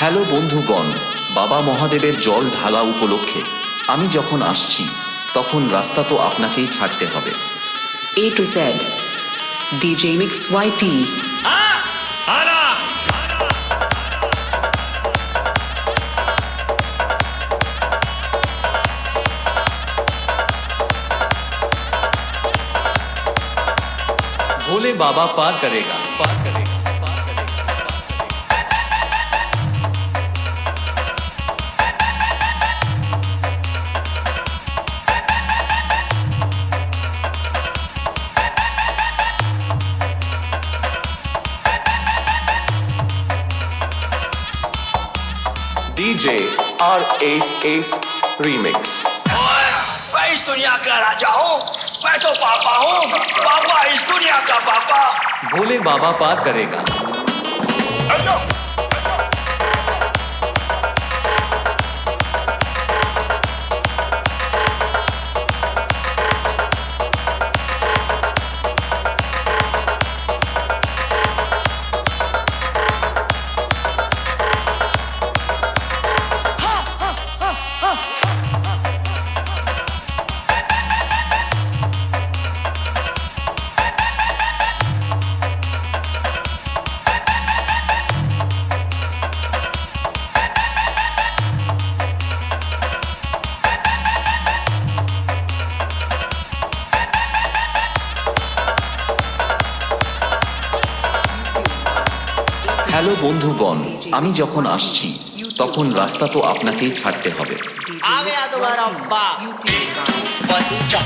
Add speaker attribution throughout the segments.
Speaker 1: Hello বন্ধুগণ, বাবা মহাদেবের জল ঢালা উপলক্ষে আমি যখন আসছি তখন রাস্তা তো আপনাকেই ছাড়তে হবে।
Speaker 2: A to Z. DJ Mix YT.
Speaker 3: भोले बाबा पार करेगा, पार करेगा।
Speaker 4: DJ RAS Remix।
Speaker 5: मैं इस दुनिया का राजा हूँ, मैं तो पापा हूँ, पापा इस दुनिया का पापा।
Speaker 3: भोले बाबा पार करेगा।
Speaker 1: হ্যালো বন্ধুগণ, আমি যখন আসছি তখন রাস্তা তো আপনাকেই ছাড়তে হবে।
Speaker 5: आ गया तुम्हारा बाप। बच्चा।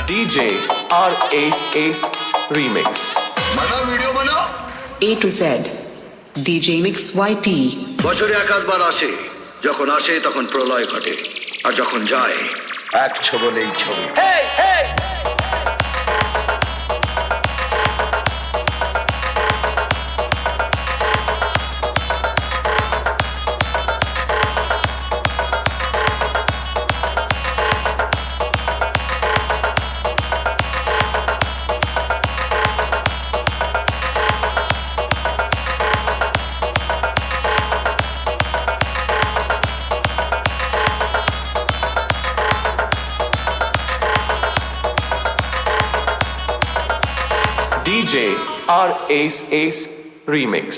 Speaker 4: DJ RAS Remix।
Speaker 2: A to Z. DJ Mix YT.
Speaker 6: বছরে একাধবার আসে, যখন আসে তখন প্রলয় ঘটে, আর যখন যায় এক ছবলেই ছবি।
Speaker 5: Hey, hey.
Speaker 4: DJ RAS Remix।